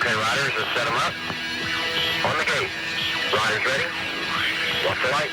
Okay, riders, let's set them up. On the gate. Riders ready? Watch the light.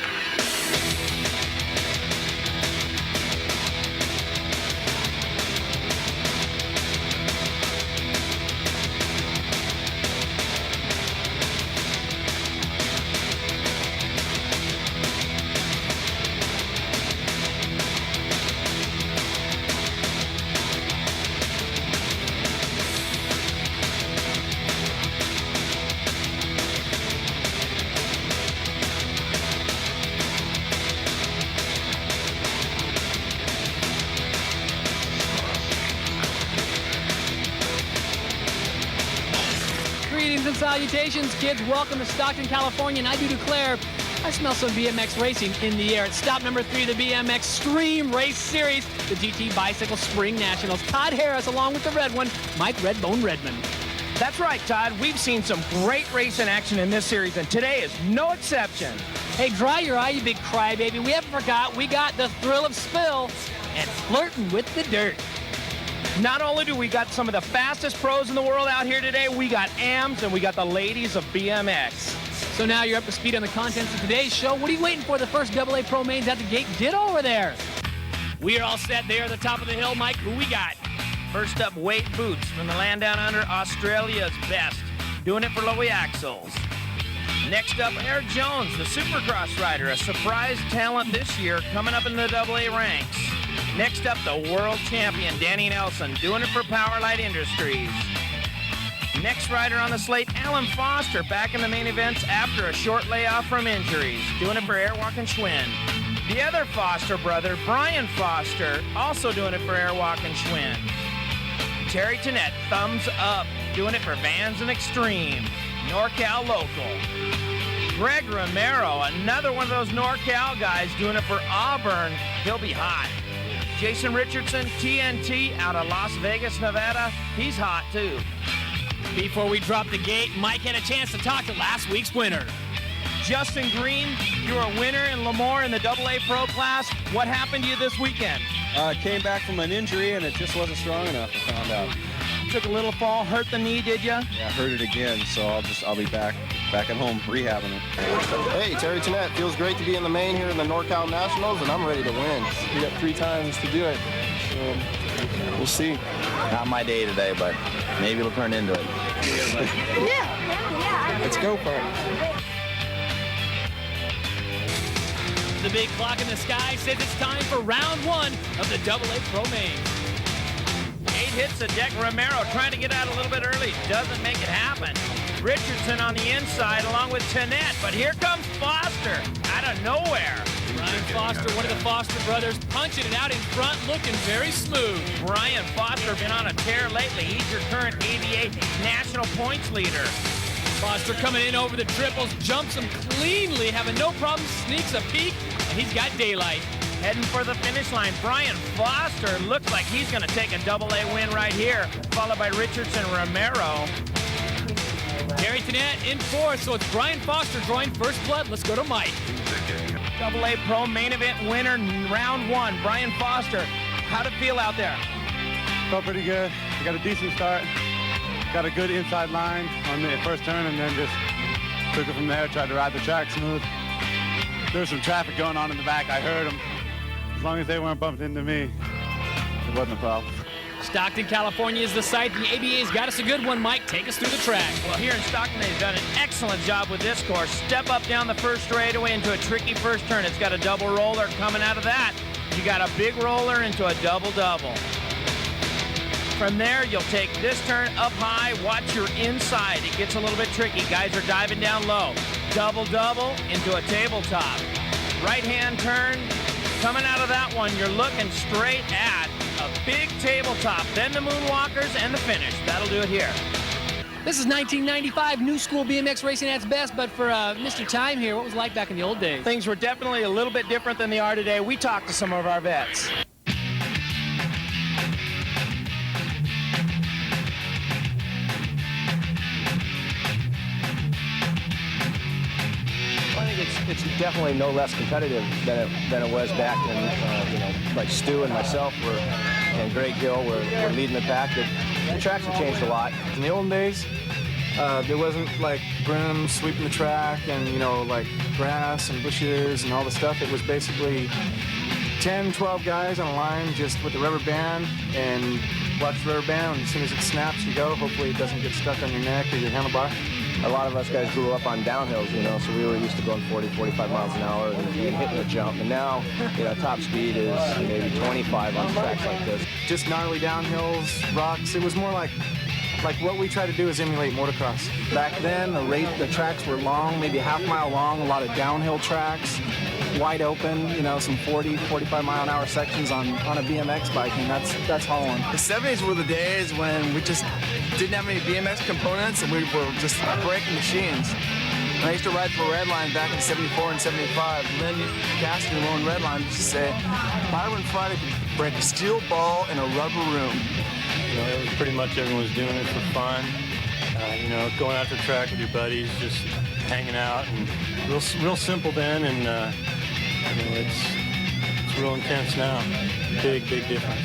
Greetings and salutations, kids. Welcome to Stockton, California, and I do declare I smell some BMX racing in the air. It's stop number 3 of the BMXtreme Race Series, the GT Bicycle Spring Nationals. Todd Harris along with the red one, Mike Redbone Redmond. That's right, Todd. We've seen some great racing action in this series, and today is no exception. Hey, dry your eye, you big crybaby. We haven't forgot we got the thrill of spill and flirting with the dirt. Not only do we got some of the fastest pros in the world out here today, we got AMs and we got the ladies of BMX. So now you're up to speed on the contents of today's show. What are you waiting for? The first AA Pro mains at the gate. Get over there. We are all set there at the top of the hill. Mike, who we got? First up, Wade Boots from the land down under, Australia's best, doing it for Lowy Axles. Next up, Air Jones, the Supercross rider, a surprise talent this year, coming up in the AA ranks. Next up, the world champion, Danny Nelson, doing it for Powerlight Industries. Next rider on the slate, Alan Foster, back in the main events after a short layoff from injuries, doing it for Airwalk and Schwinn. The other Foster brother, Brian Foster, also doing it for Airwalk and Schwinn. Terry Tennette, thumbs up, doing it for Vans and Extreme, NorCal local. Greg Romero, another one of those NorCal guys, doing it for Auburn. He'll be hot. Jason Richardson, TNT, out of Las Vegas, Nevada. He's hot, too. Before we drop the gate, Mike had a chance to talk to last week's winner. Justin Green, you're a winner in Lemoore in the AA Pro class. What happened to you this weekend? Came back from an injury, and it just wasn't strong enough, I found out. Took a little fall, hurt the knee, did you? Yeah, hurt it again, so I'll be back at home rehabbing it. Hey, Terry Tennette. Feels great to be in the main here in the NorCal Nationals, and I'm ready to win. We got 3 times to do it. We'll see. Not my day today, but maybe it'll turn into it. Yeah. Let's go for it. The big clock in the sky says it's time for round 1 of the AA Pro main. 8 hits a deck. Romero trying to get out a little bit early. Doesn't make it happen. Richardson on the inside along with Tennette, but here comes Foster out of nowhere. Brian Foster, one of the Foster brothers, punching it out in front, looking very smooth. Brian Foster been on a tear lately. He's your current AVA national points leader. Foster coming in over the triples, jumps them cleanly, having no problem, sneaks a peek, and he's got daylight. Heading for the finish line, Brian Foster looks like he's going to take a AA win right here, followed by Richardson Romero. Terry Tennette in 4th, so it's Brian Foster drawing first blood. Let's go to Mike. AA Pro main event winner, round 1, Brian Foster. How'd it feel out there? Felt pretty good. We got a decent start. Got a good inside line on the first turn, and then just took it from there, tried to ride the track smooth. There was some traffic going on in the back. I heard them. As long as they weren't bumped into me, it wasn't a problem. Stockton, California is the site. The ABA's got us a good one. Mike, take us through the track. Well, here in Stockton, they've done an excellent job with this course. Step up down the first straightaway into a tricky first turn. It's got a double roller coming out of that. You got a big roller into a double-double. From there, you'll take this turn up high. Watch your inside. It gets a little bit tricky. Guys are diving down low. Double-double into a tabletop. Right-hand turn. Coming out of that one, you're looking straight at a big tabletop, then the moonwalkers and the finish. That'll do it here. This is 1995, new school BMX racing at its best, but for Mr. Time here, what was it like back in the old days? Things were definitely a little bit different than they are today. We talked to some of our vets. It's definitely no less competitive than it was back when, like Stu and myself and Greg Hill were leading the pack. The tracks have changed a lot. In the old days, There wasn't like broom sweeping the track and, you know, like grass and bushes and all the stuff. It was basically 10, 12 guys on a line just with the rubber band, and watch the rubber band, and as soon as it snaps, you go. Hopefully it doesn't get stuck on your neck or your handlebar. A lot of us guys grew up on downhills, you know, so we were used to going 40, 45 miles an hour and hitting a jump. And now, you know, top speed is maybe 25 on tracks like this. Just gnarly downhills, rocks. It was more like what we try to do is emulate motocross. Back then, the tracks were long, maybe a half-mile long, a lot of downhill tracks, wide open, you know, some 40, 45-mile-an-hour sections on a BMX bike, and that's hauling. The 70s were the days when we just didn't have any BMX components, and we were just breaking machines. And I used to ride for Redline back in 74 and 75. Lynn Cassidy, who owned Redline, used to say, Byron Friday could break a steel ball in a rubber room. You know, it was pretty much everyone was doing it for fun. You know, going out to the track with your buddies, just hanging out, and real simple then, and you know, it's real intense now. Big difference.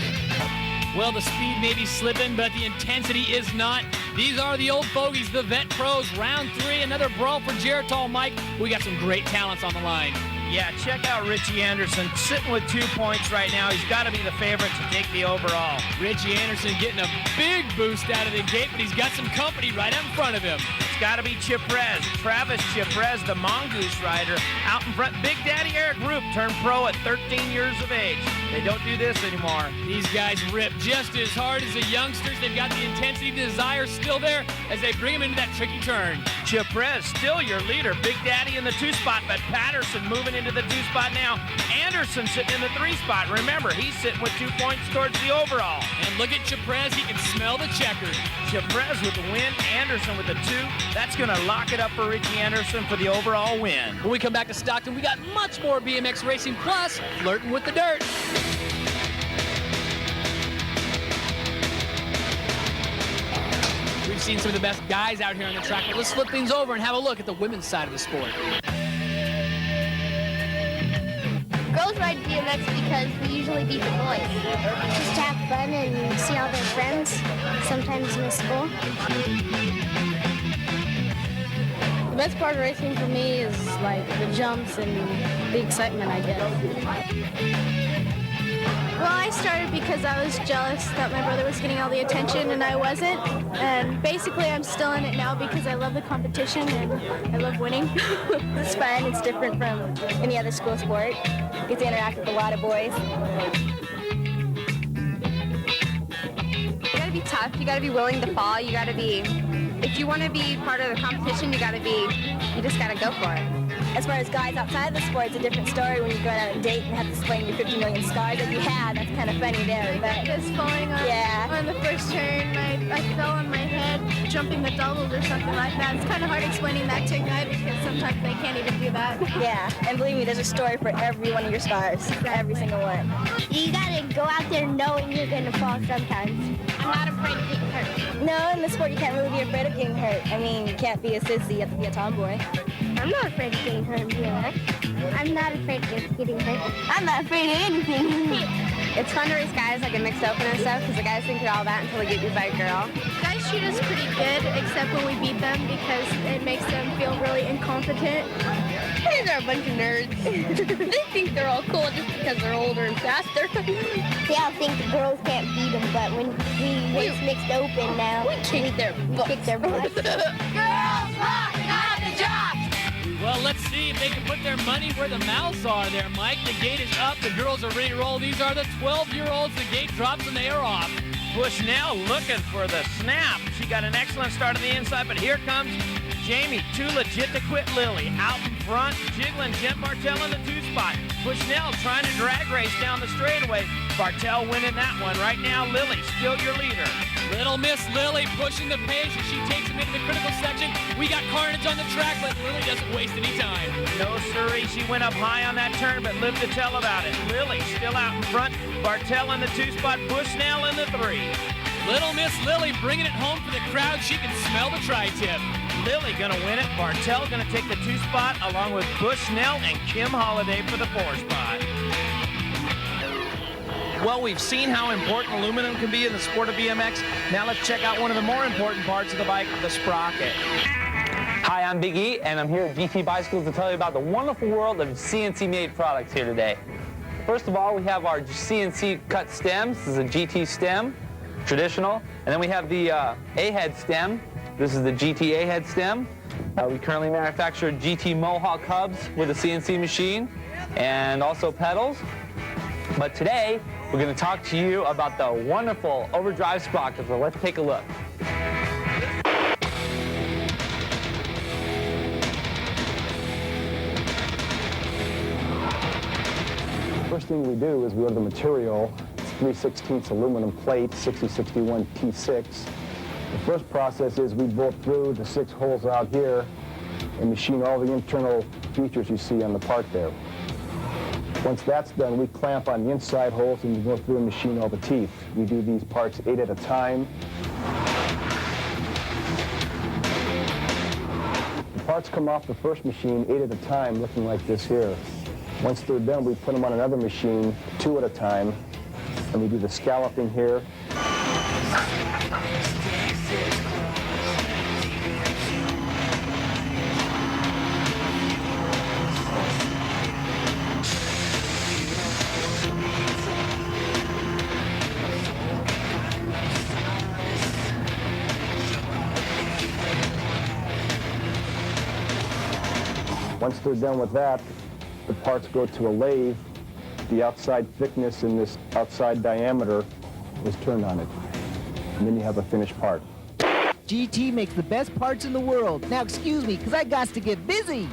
Well, the speed may be slipping, but the intensity is not. These are the old fogies, the vet pros. Round 3, another brawl for Geritol Mike. We got some great talents on the line. Yeah, check out Richie Anderson sitting with 2 points right now. He's got to be the favorite to take the overall. Richie Anderson getting a big boost out of the gate, but he's got some company right out in front of him. It's got to be Chiprez. Travis Chiprez, the Mongoose rider, out in front. Big Daddy Eric Roop turned pro at 13 years of age. They don't do this anymore. These guys rip just as hard as the youngsters. They've got the intensity, desire still there as they bring them into that tricky turn. Chiprez still your leader. Big Daddy in the 2-spot, but Patterson moving into the 2-spot now. Anderson sitting in the 3-spot. Remember, he's sitting with 2 points towards the overall. And look at Chiprez. He can smell the checker. Chiprez with the win. Anderson with the 2. That's going to lock it up for Richie Anderson for the overall win. When we come back to Stockton, we got much more BMX racing, plus flirting with the dirt. We've seen some of the best guys out here on the track, but let's flip things over and have a look at the women's side of the sport. Girls ride BMX because we usually beat the boys. Just to have fun and see all their friends, sometimes miss school. The best part of racing for me is like the jumps and the excitement I get. Well, I started because I was jealous that my brother was getting all the attention and I wasn't. And basically I'm still in it now because I love the competition and I love winning. It's fun. It's different from any other school sport. You get to interact with a lot of boys. You gotta be tough. You gotta be willing to fall. You gotta be, if you want to be part of the competition, you just gotta go for it. As far as guys outside of the sport, it's a different story when you go out on a date and have to explain your 50 million scars that you had. That's kind of funny there. But just falling on the first turn, I fell on my head, jumping the doubles or something like that. It's kind of hard explaining that to a guy because sometimes they can't even do that. Yeah, and believe me, there's a story for every one of your scars, every single one. You gotta go out there knowing you're gonna fall sometimes. I'm not afraid of getting hurt. No, in the sport you can't really be afraid of getting hurt. I mean, you can't be a sissy, you have to be a tomboy. I'm not afraid of getting hurt in BMX. I'm not afraid of getting hurt. I'm not afraid of anything. It's fun to race guys like in mixed open and stuff because the guys think you're all that until they get beat by a girl. Guys treat us pretty good except when we beat them because it makes them feel really incompetent. These are a bunch of nerds. They think they're all cool just because they're older and faster. They all think the girls can't beat them, but when we race mixed open now, we kick their butts. Girls rock, not the jocks! Well, let's see if they can put their money where the mouths are there, Mike. The gate is up. The girls are ready to roll. These are the 12-year-olds. The gate drops and they are off. Bushnell looking for the snap. She got an excellent start on the inside, but here comes Jaime, too legit to quit Lily. Out in front, jiggling Jen Bartel in the 2-spot. Bushnell trying to drag race down the straightaway. Bartel winning that one. Right now, Lily still your leader. Little Miss Lily pushing the pace as she takes him into the critical section. We got carnage on the track, but Lily doesn't waste any time. No siree, she went up high on that turn, but lived to tell about it. Lily still out in front. Bartel in the 2-spot, Bushnell in the 3. Little Miss Lily bringing it home for the crowd. She can smell the tri-tip. Lily gonna win it. Bartel gonna take the 2-spot along with Bushnell and Kim Holiday for the 4-spot. Well, we've seen how important aluminum can be in the sport of BMX. Now let's check out one of the more important parts of the bike, the sprocket. Hi, I'm Big E, and I'm here at GT Bicycles to tell you about the wonderful world of CNC-made products here today. First of all, we have our CNC cut stems. This is a GT stem, traditional. And then we have the A-head stem. This is the GT A-head stem. We currently manufacture GT Mohawk hubs with a CNC machine and also pedals. But today, we're going to talk to you about the wonderful overdrive sprocket, so let's take a look. First thing we do is we order the material. It's 3/16 aluminum plate, 6061 T6. The first process is we bolt through the 6 holes out here and machine all the internal features you see on the part there. Once that's done, we clamp on the inside holes and we go through and machine all the teeth. We do these parts 8 at a time. The parts come off the first machine 8 at a time, looking like this here. Once they're done, we put them on another machine 2 at a time, and we do the scalloping here. Once they're done with that, the parts go to a lathe. The outside thickness and this outside diameter is turned on it. And then you have a finished part. GT makes the best parts in the world. Now excuse me, because I got to get busy.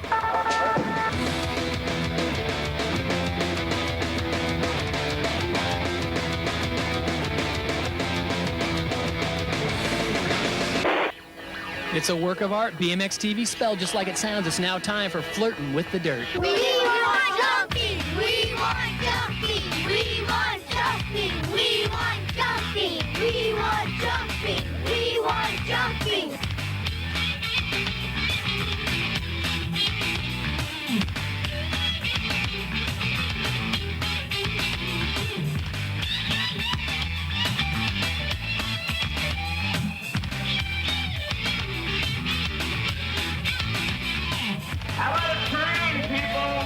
It's a work of art. BMX TV spelled just like it sounds. It's now time for Flirting with the Dirt. We want jumping! We want jumping! We want jumping! We want jumping! We want jumping! We want jumping! How about a train, people?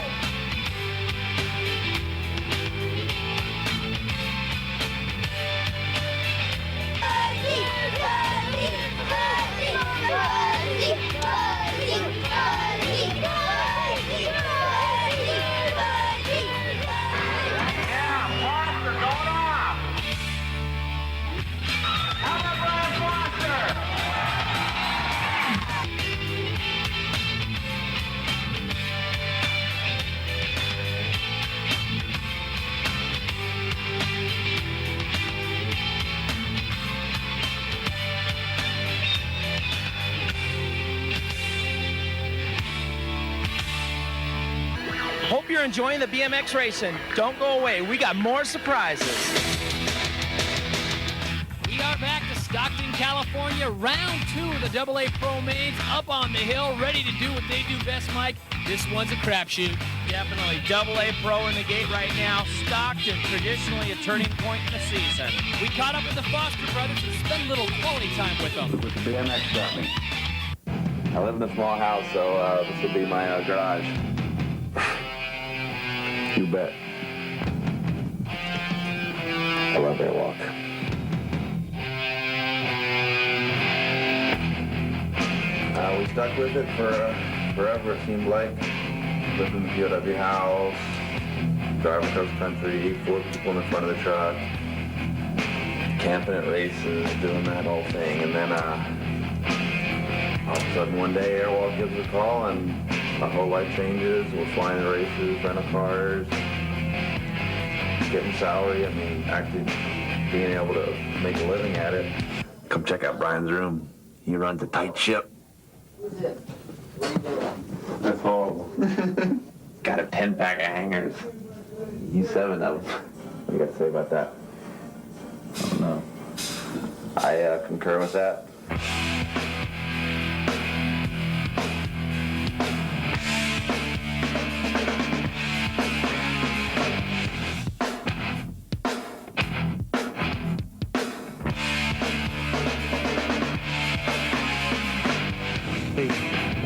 Hope you're enjoying the BMX racing. Don't go away. We got more surprises. We are back to Stockton, California. Round 2 of the AA Pro Mains up on the hill, ready to do what they do best, Mike. This one's a crapshoot. Definitely AA Pro in the gate right now. Stockton, traditionally a turning point in the season. We caught up with the Foster brothers and spent a little quality time with them. With the BMX stuffing. I live in a small house, so this will be my garage. You bet. I love airwalk. We stuck with it for forever, it seemed like. Lived in the POW house, driving across country, 4 people in the front of the truck, camping at races, doing that whole thing. And then all of a sudden one day Airwalk gives us a call and my whole life changes. We're flying to races, rental cars, getting salary. I mean, actually being able to make a living at it. Come check out Brian's room. He runs a tight ship. That's horrible. Got a 10-pack of hangers. Use 7 of them. What do you got to say about that? I don't know. I concur with that. Hey,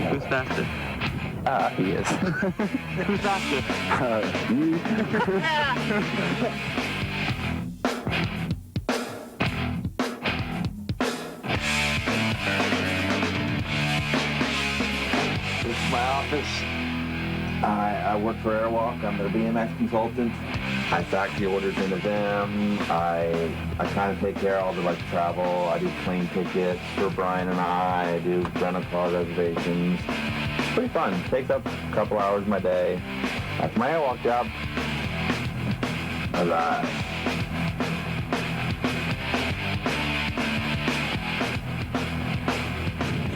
who's faster? He is. Who's faster? You. This is my office. I work for Airwalk. I'm their BMX consultant. I factory orders into them. I kind of take care of all the like travel. I do plane tickets for Brian and I do rental car reservations. Pretty fun. Takes up a couple hours of my day. That's my Airwalk job. All right.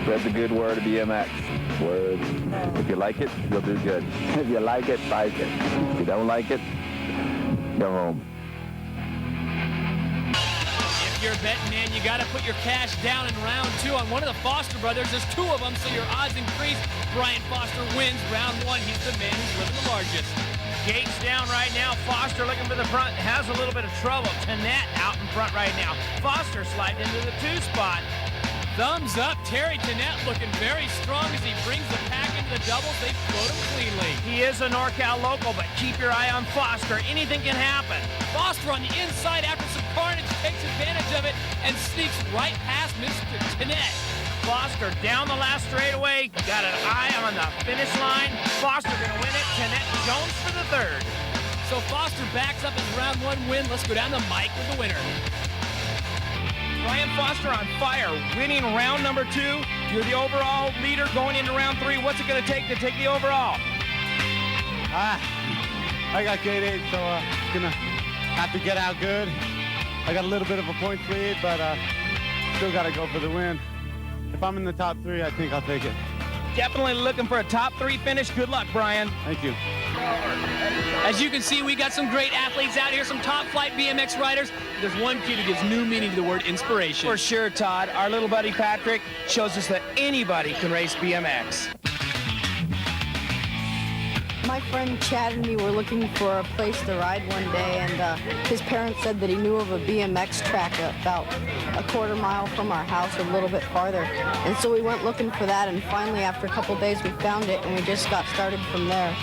Spread the good word of BMX. Word. If you like it, you'll do good. If you like it, like it. If you don't like it, go home. If you're a betting man, you got to put your cash down in round 2 on one of the Foster brothers. There's 2 of them, so your odds increase. Brian Foster wins round 1. He's the man who's living the largest. Gates down right now. Foster looking for the front. Has a little bit of trouble. Tennette out in front right now. Foster sliding into the 2 spot. Thumbs up. Terry Tennette looking very strong as he brings the pack into the doubles. They float him cleanly. He is a NorCal local, but keep your eye on Foster. Anything can happen. Foster on the inside after some carnage takes advantage of it and sneaks right past Mr. Tennette. Foster down the last straightaway. Got an eye on the finish line. Foster going to win it. Tennette Jones for the 3rd. So Foster backs up his round 1 win. Let's go down the mic with the winner. Brian Foster on fire, winning round number 2. You're the overall leader going into round 3. What's it going to take the overall? I got gate 8, so gonna have to get out good. I got a little bit of a point lead, but still got to go for the win. If I'm in the top 3, I think I'll take it. Definitely looking for a top 3 finish. Good luck, Brian. Thank you. As you can see, we got some great athletes out here, some top flight BMX riders. There's one kid who gives new meaning to the word inspiration. For sure, Todd. Our little buddy Patrick shows us that anybody can race BMX. My friend Chad and me were looking for a place to ride one day, and his parents said that he knew of a BMX track about a quarter mile from our house, or a little bit farther. And so we went looking for that, and finally, after a couple days, we found it, and we just got started from there.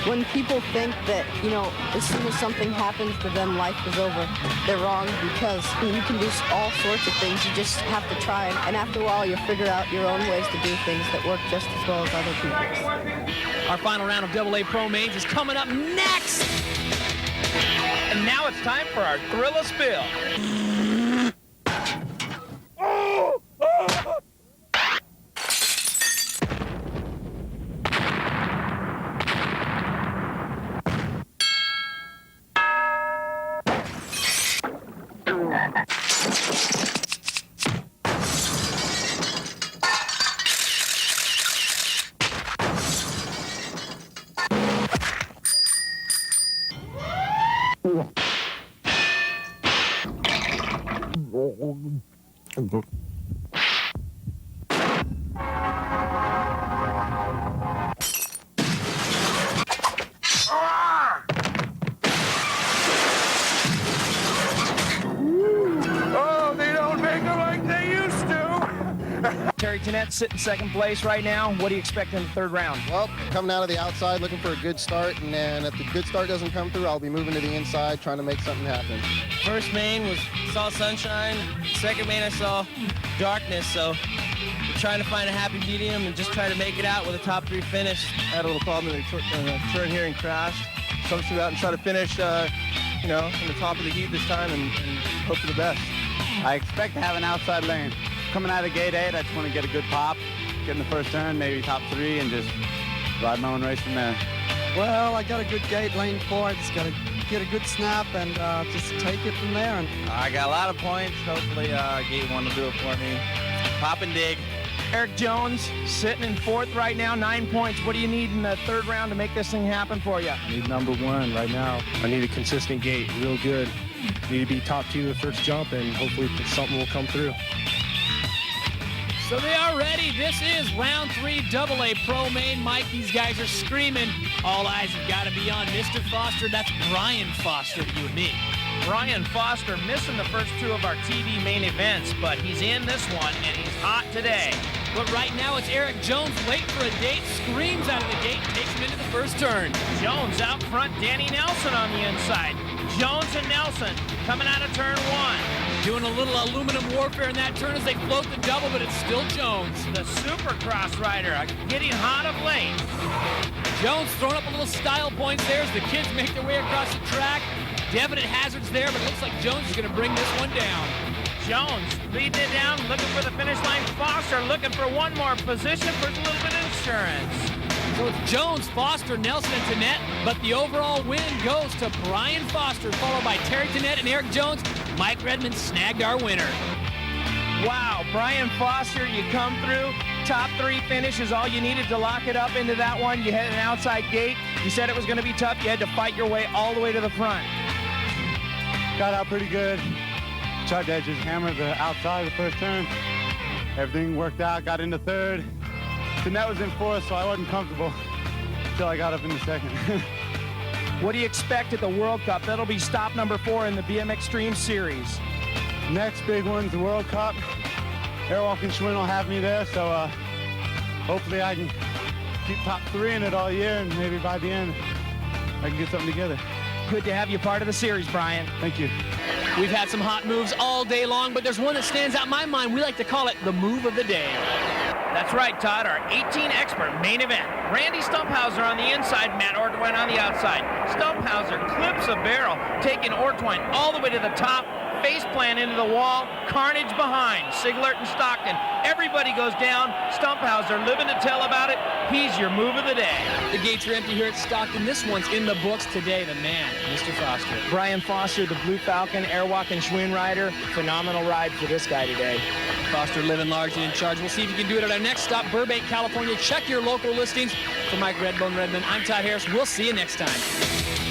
When people think that, you know, as soon as something happens to them, life is over, they're wrong, because you can do all sorts of things. You just have to try, and after a while, you'll figure out your own ways to do things that work just as well as other people's. Our final round of AA Pro Mains is coming up next. And now it's time for our Thrill of Spill. Terry Tennette sitting 2nd place right now. What do you expect in the 3rd round? Well, coming out of the outside, looking for a good start, and then if the good start doesn't come through, I'll be moving to the inside, trying to make something happen. First main saw sunshine. Second main I saw darkness, so we're trying to find a happy medium and just try to make it out with a top 3 finish. I had a little problem in the turn here and crashed. So I'm just out and try to finish, you know, in the top of the heat this time and hope for the best. I expect to have an outside lane. Coming out of gate 8, I just want to get a good pop, get in the first turn, maybe top 3, and just ride my own race from there. Well, I got a good gate, lane 4. I just got to get a good snap and just take it from there. And I got a lot of points. Hopefully gate 1 will do it for me. Pop and dig. Eric Jones sitting in 4th right now, 9 points. What do you need in the 3rd round to make this thing happen for you? I need number 1 right now. I need a consistent gate, real good. Need to be top 2 the first jump, and hopefully something will come through. So they are ready. This is round 3 AA Pro Main. Mike, these guys are screaming. All eyes have got to be on Mr. Foster. That's Brian Foster to you and me. Brian Foster missing the first two of our TV main events, but he's in this one, and he's hot today. But right now it's Eric Jones, late for a date, screams out of the gate, takes him into the first turn. Jones out front, Danny Nelson on the inside. Jones and Nelson coming out of turn one. Doing a little aluminum warfare in that turn as they float the double, but it's still Jones. The Supercross rider getting hot of late. Jones throwing up a little style points there as the kids make their way across the track. Definite hazards there, but it looks like Jones is going to bring this one down. Jones leading it down, looking for the finish line. Foster looking for one more position for a little bit of insurance. So it's Jones, Foster, Nelson, and Tennette, but the overall win goes to Brian Foster, followed by Terry Tennette and Eric Jones. Mike Redmond snagged our winner. Wow, Brian Foster, you come through. Top three finish is all you needed to lock it up into that one. You had an outside gate. You said it was going to be tough. You had to fight your way all the way to the front. Got out pretty good. Tried to just hammer the outside of the first turn. Everything worked out, got into third. Tennette was in fourth, so I wasn't comfortable until I got up in the second. What do you expect at the World Cup? That'll be stop number 4 in the BMXtreme series. Next big one's the World Cup. Airwalk and Schwinn will have me there, so hopefully I can keep top 3 in it all year, and maybe by the end I can get something together. Good to have you part of the series, Brian. Thank you. We've had some hot moves all day long, but there's one that stands out in my mind. We like to call it the move of the day. That's right, Todd, our 18 expert main event. Randy Stumphauser on the inside, Matt Ortwine on the outside. Stumphauser clips a barrel, taking Ortwine all the way to the top, face plant into the wall, carnage behind. Siglert and Stockton, everybody goes down. Stumphauser living to tell about it. He's your move of the day. The gates are empty here at Stockton. This one's in the books today, the man, Mr. Foster. Brian Foster, the Blue Falcon, Airwalk and Schwinn rider. Phenomenal ride for this guy today. Foster living large and in charge. We'll see if you can do it at our next stop, Burbank, California. Check your local listings. For Mike Redbone Redmond, I'm Todd Harris. We'll see you next time.